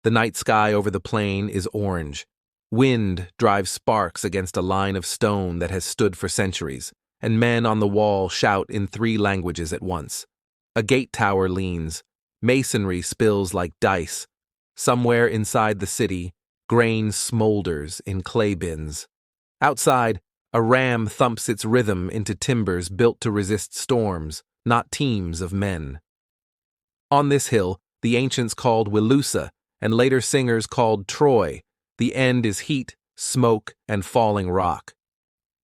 The night sky over the plain is orange. Wind drives sparks against a line of stone that has stood for centuries, and men on the wall shout in 3 languages at once. A gate tower leans. Masonry spills like dice. Somewhere inside the city, grain smolders in clay bins. Outside, a ram thumps its rhythm into timbers built to resist storms, not teams of men. On this hill, the ancients called Wilusa, and later singers called Troy. The end is heat, smoke, and falling rock.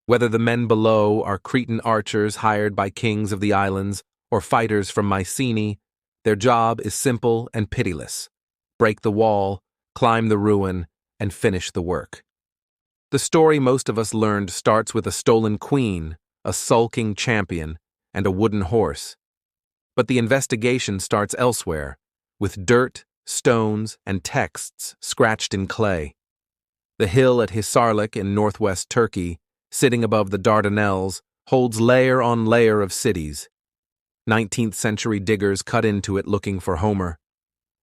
Whether the men below are Cretan archers hired by kings of the islands or fighters from Mycenaean, their job is simple and pitiless: break the wall, climb the ruin, and finish the work. The story most of us learned starts with a stolen queen, a sulking champion, and a wooden horse. But the investigation starts elsewhere, with dirt, stones, and texts scratched in clay. The hill at Hisarlik in northwest Turkey, sitting above the Dardanelles, holds layer on layer of cities. 19th century diggers cut into it looking for Homer.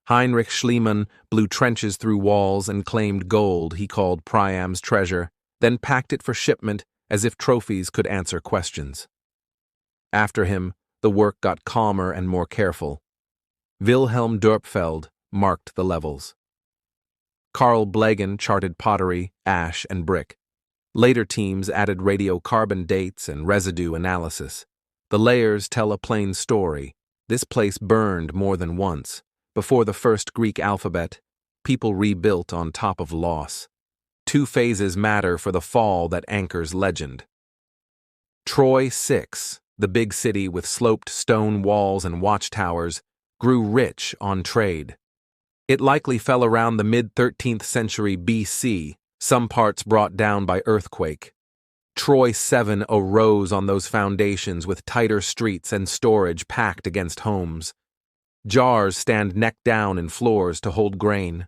Heinrich Schliemann blew trenches through walls and claimed gold he called Priam's treasure, then packed it for shipment as if trophies could answer questions. After him, the work got calmer and more careful. Wilhelm Dörpfeld marked the levels. Carl Blegen charted pottery, ash, and brick. Later teams added radiocarbon dates and residue analysis. The layers tell a plain story. This place burned more than once. Before the first Greek alphabet, people rebuilt on top of loss. 2 phases matter for the fall that anchors legend. Troy 6, the big city with sloped stone walls and watchtowers, grew rich on trade. It likely fell around the mid-13th century BC, some parts brought down by earthquake. Troy 7 arose on those foundations with tighter streets and storage packed against homes. Jars stand neck down in floors to hold grain.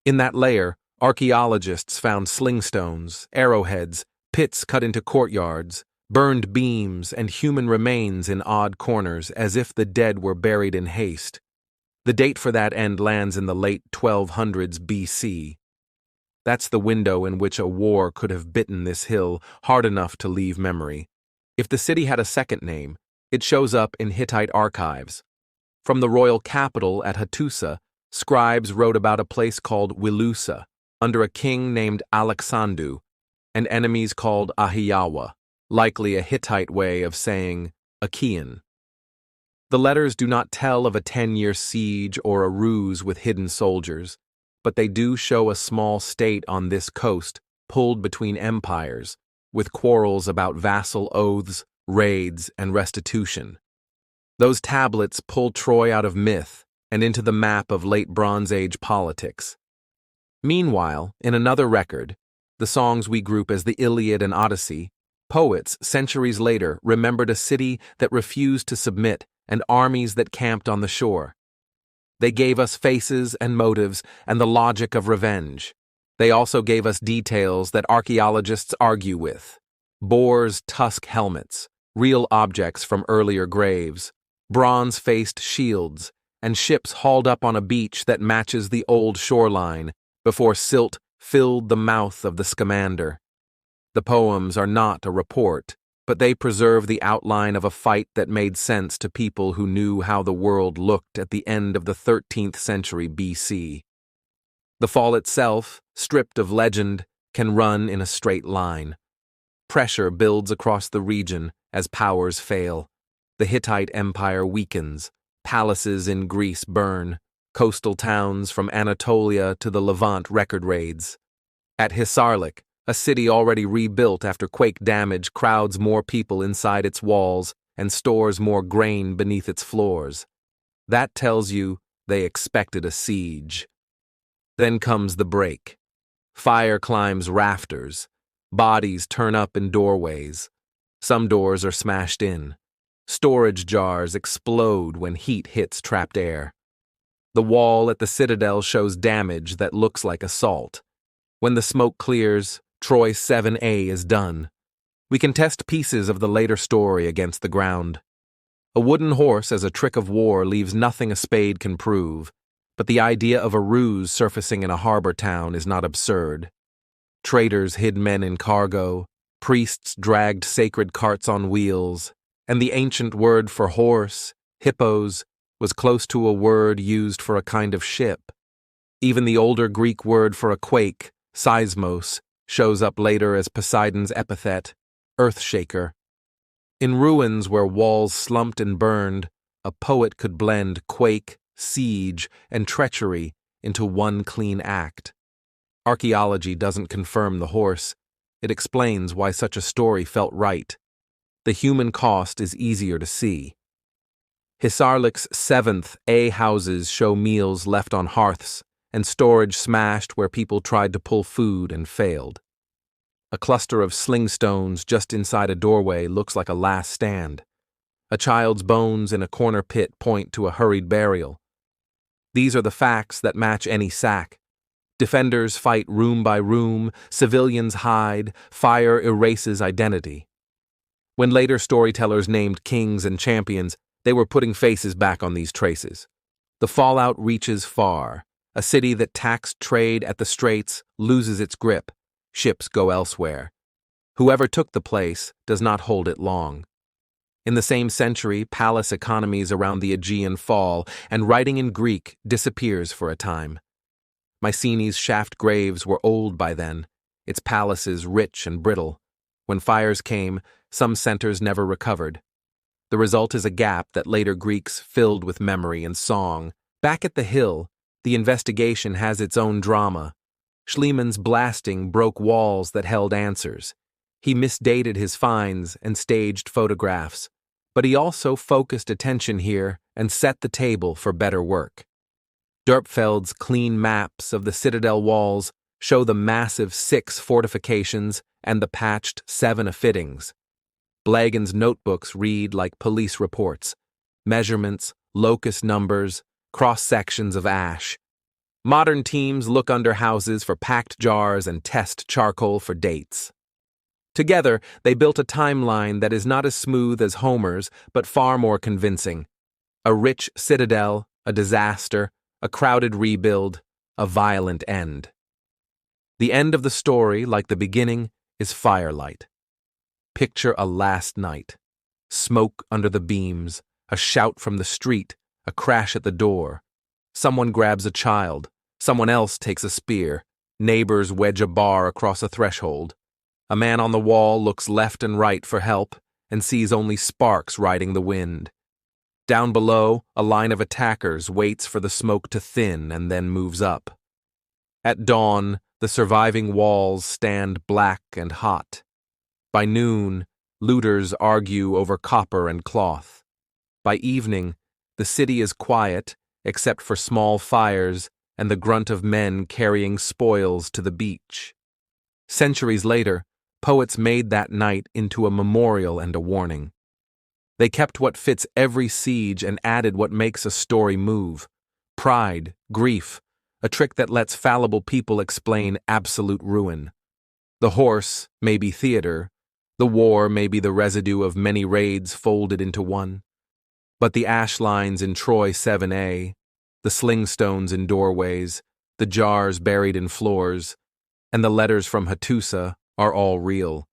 In that layer, archaeologists found slingstones, arrowheads, pits cut into courtyards, burned beams, and human remains in odd corners as if the dead were buried in haste. The date for that end lands in the late 1200s BC. That's the window in which a war could have bitten this hill hard enough to leave memory. If the city had a second name, it shows up in Hittite archives. From the royal capital at Hattusa, scribes wrote about a place called Wilusa, under a king named Alexandu, and enemies called Ahiyawa, likely a Hittite way of saying Achaean. The letters do not tell of a 10-year siege or a ruse with hidden soldiers, but they do show a small state on this coast pulled between empires, with quarrels about vassal oaths, raids, and restitution. Those tablets pull Troy out of myth and into the map of late Bronze Age politics. Meanwhile, in another record, the songs we group as the Iliad and Odyssey, poets centuries later remembered a city that refused to submit and armies that camped on the shore. They gave us faces and motives and the logic of revenge. They also gave us details that archaeologists argue with: boars' tusk helmets, real objects from earlier graves, bronze-faced shields, and ships hauled up on a beach that matches the old shoreline before silt filled the mouth of the Scamander. The poems are not a report, but they preserve the outline of a fight that made sense to people who knew how the world looked at the end of the 13th century BC. The fall itself, stripped of legend, can run in a straight line. Pressure builds across the region as powers fail. The Hittite Empire weakens, palaces in Greece burn, coastal towns from Anatolia to the Levant record raids. At Hisarlik, a city already rebuilt after quake damage crowds more people inside its walls and stores more grain beneath its floors. That tells you they expected a siege. Then comes the break. Fire climbs rafters. Bodies turn up in doorways. Some doors are smashed in. Storage jars explode when heat hits trapped air. The wall at the citadel shows damage that looks like assault. When the smoke clears, Troy 7A is done. We can test pieces of the later story against the ground. A wooden horse as a trick of war leaves nothing a spade can prove, But the idea of a ruse surfacing in a harbor town is not absurd. Traders hid men in cargo, priests dragged sacred carts on wheels, and the ancient word for horse, hippos, was close to a word used for a kind of ship. Even the older Greek word for a quake, seismos, shows up later as Poseidon's epithet, earthshaker. In ruins where walls slumped and burned, a poet could blend quake, siege, and treachery into one clean act. Archaeology doesn't confirm the horse. It explains why such a story felt right. The human cost is easier to see. Hisarlik's 7th A houses show meals left on hearths and storage smashed where people tried to pull food and failed. A cluster of sling stones just inside a doorway looks like a last stand. A child's bones in a corner pit point to a hurried burial. These are the facts that match any sack. Defenders fight room by room, civilians hide, fire erases identity. When later storytellers named kings and champions, they were putting faces back on these traces. The fallout reaches far. A city that taxed trade at the straits loses its grip. Ships go elsewhere. Whoever took the place does not hold it long. In the same century, palace economies around the Aegean fall, and writing in Greek disappears for a time. Mycenaean's shaft graves were old by then, its palaces rich and brittle. When fires came, some centers never recovered. The result is a gap that later Greeks filled with memory and song. Back at the hill, the investigation has its own drama. Schliemann's blasting broke walls that held answers. He misdated his finds and staged photographs, but he also focused attention here and set the table for better work. Dörpfeld's clean maps of the citadel walls show the massive 6 fortifications and the patched 7 fittings. Blagen's notebooks read like police reports, measurements, locus numbers, cross-sections of ash. Modern teams look under houses for packed jars and test charcoal for dates. Together, they built a timeline that is not as smooth as Homer's, but far more convincing. A rich citadel, a disaster, a crowded rebuild, a violent end. The end of the story, like the beginning, is firelight. Picture a last night. Smoke under the beams, a shout from the street, a crash at the door. Someone grabs a child, someone else takes a spear, neighbors wedge a bar across a threshold. A man on the wall looks left and right for help and sees only sparks riding the wind. Down below, a line of attackers waits for the smoke to thin and then moves up. At dawn, the surviving walls stand black and hot. By noon, looters argue over copper and cloth. By evening, the city is quiet except for small fires and the grunt of men carrying spoils to the beach. Centuries later, poets made that night into a memorial and a warning. They kept what fits every siege and added what makes a story move. Pride, grief, a trick that lets fallible people explain absolute ruin. The horse may be theater, the war may be the residue of many raids folded into one. But the ash lines in Troy 7a, the sling stones in doorways, the jars buried in floors, and the letters from Hattusa are all real.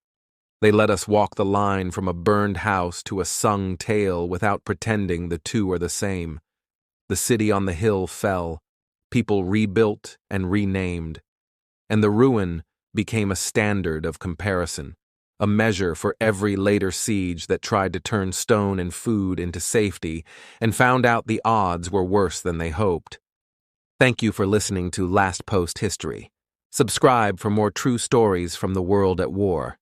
They let us walk the line from a burned house to a sung tale without pretending the two are the same. The city on the hill fell, people rebuilt and renamed, and the ruin became a standard of comparison, a measure for every later siege that tried to turn stone and food into safety and found out the odds were worse than they hoped. Thank you for listening to Last Post History. Subscribe for more true stories from the world at war.